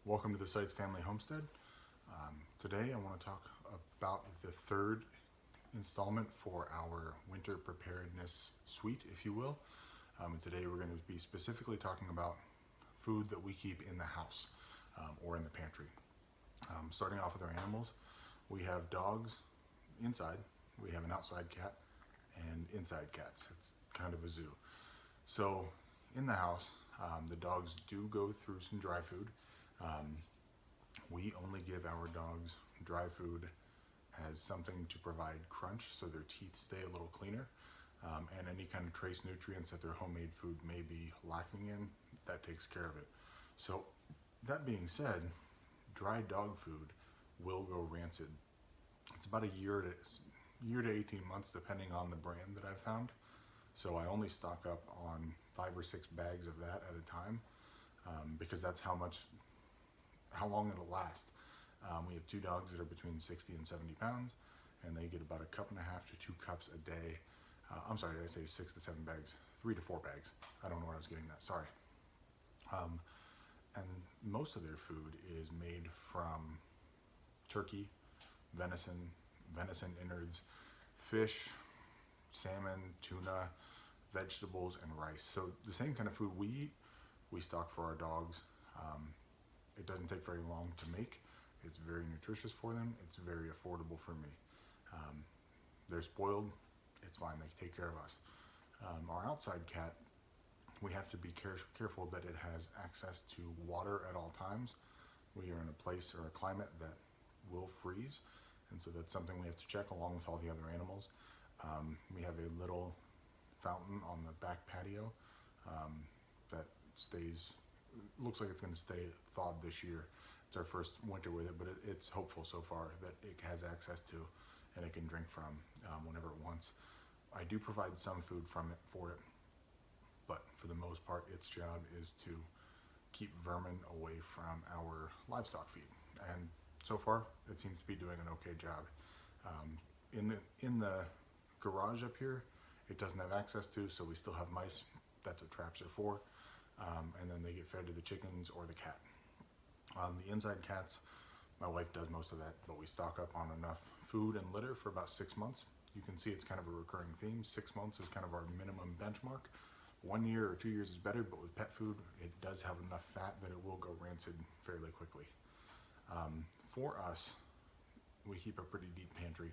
Welcome to the Sites Family Homestead. Today I want to talk about the third installment for our winter preparedness suite, if you will. Today we're going to be specifically talking about food that we keep in the house or in the pantry. Starting off with our animals, we have dogs inside, we have an outside cat, and inside cats. It's kind of a zoo. So in the house, the dogs do go through some dry food. We only give our dogs dry food as something to provide crunch so their teeth stay a little cleaner, and any kind of trace nutrients that their homemade food may be lacking in, that takes care of it. So that being said, dry dog food will go rancid. It's about a year to 18 months depending on the brand that I've found. So I only stock up on 5 or 6 bags of that at a time, because that's how long it'll last. We have 2 dogs that are between 60 and 70 pounds, and they get about 1.5 to 2 cups a day. I'm sorry, did I say 6 to 7 bags? 3 to 4 bags. I don't know where I was getting that, sorry. And most of their food is made from turkey, venison innards, fish, salmon, tuna, vegetables, and rice. So the same kind of food we eat, we stock for our dogs. It doesn't take very long to make. It's very nutritious for them. It's very affordable for me. They're spoiled. It's fine. They take care of us. Our outside cat, we have to be careful that it has access to water at all times. We are in a place or a climate that will freeze, and so that's something we have to check along with all the other animals. We have a little fountain on the back patio that looks like it's going to stay thawed this year. It's our first winter with it, but it's hopeful so far that it has access to and it can drink from whenever it wants. I do provide some food for it, but for the most part its job is to keep vermin away from our livestock feed, and so far it seems to be doing an okay job. In the garage up here, it doesn't have access to, so we still have mice. That's what traps are for. And then they get fed to the chickens or the cat. The inside cats, my wife does most of that, but we stock up on enough food and litter for about 6 months. You can see it's kind of a recurring theme. 6 months is kind of our minimum benchmark. 1 year or 2 years is better, but with pet food, it does have enough fat that it will go rancid fairly quickly. For us, we keep a pretty deep pantry,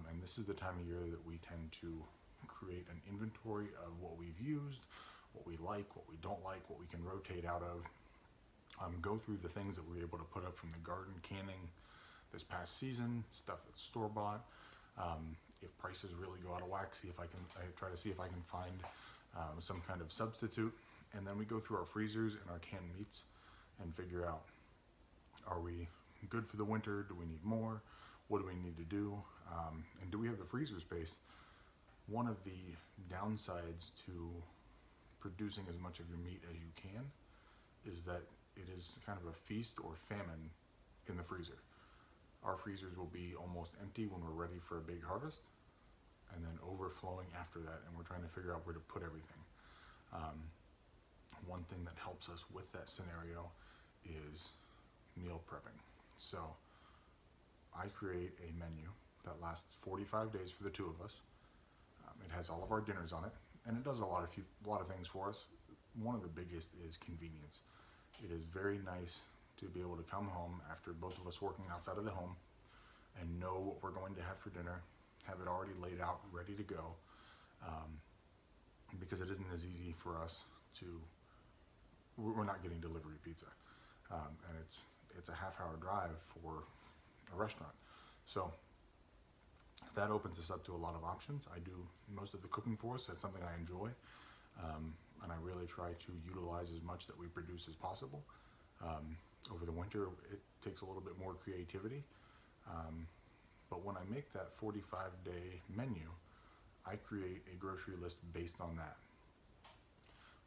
and this is the time of year that we tend to create an inventory of what we've used, what we like, what we don't like, what we can rotate out of. Go through the things that we're able to put up from the garden canning this past season, stuff that's store-bought. If prices really go out of whack, I try to see if I can find some kind of substitute. And then we go through our freezers and our canned meats and figure out, are we good for the winter? Do we need more? What do we need to do? And do we have the freezer space? One of the downsides to producing as much of your meat as you can is that it is kind of a feast or famine in the freezer. Our freezers will be almost empty when we're ready for a big harvest, and then overflowing after that, and we're trying to figure out where to put everything. One thing that helps us with that scenario is meal prepping. So I create a menu that lasts 45 days for the 2 of us. It has all of our dinners on it, and it does a lot of things for us. One of the biggest is convenience. It is very nice to be able to come home after both of us working outside of the home and know what we're going to have for dinner, have it already laid out, ready to go, because it isn't as easy for us we're not getting delivery pizza, and it's a half-hour drive for a restaurant. So that opens us up to a lot of options. I do most of the cooking for us. That's something I enjoy, and I really try to utilize as much that we produce as possible. Over the winter, it takes a little bit more creativity, but when I make that 45-day menu, I create a grocery list based on that.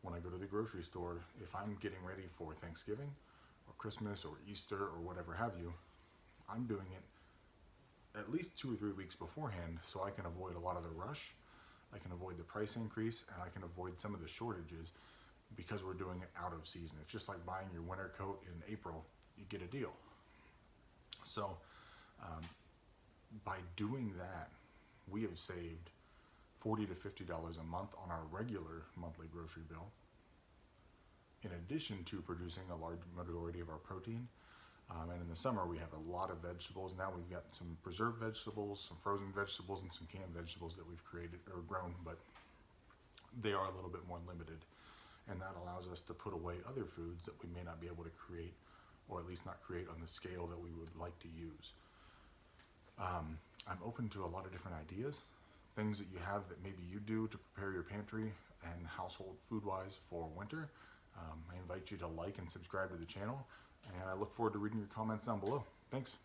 When I go to the grocery store, if I'm getting ready for Thanksgiving or Christmas or Easter or whatever have you, I'm doing it at least 2 or 3 weeks beforehand, so I can avoid a lot of the rush, I can avoid the price increase, and I can avoid some of the shortages because we're doing it out of season. It's just like buying your winter coat in April, you get a deal. So by doing that, we have saved $40 to $50 a month on our regular monthly grocery bill, in addition to producing a large majority of our protein. And in the summer, we have a lot of vegetables. Now we've got some preserved vegetables, some frozen vegetables, and some canned vegetables that we've created or grown, but they are a little bit more limited. And that allows us to put away other foods that we may not be able to create, or at least not create on the scale that we would like to use. I'm open to a lot of different ideas, things that you have that maybe you do to prepare your pantry and household food-wise for winter. I invite you to like and subscribe to the channel, and I look forward to reading your comments down below. Thanks.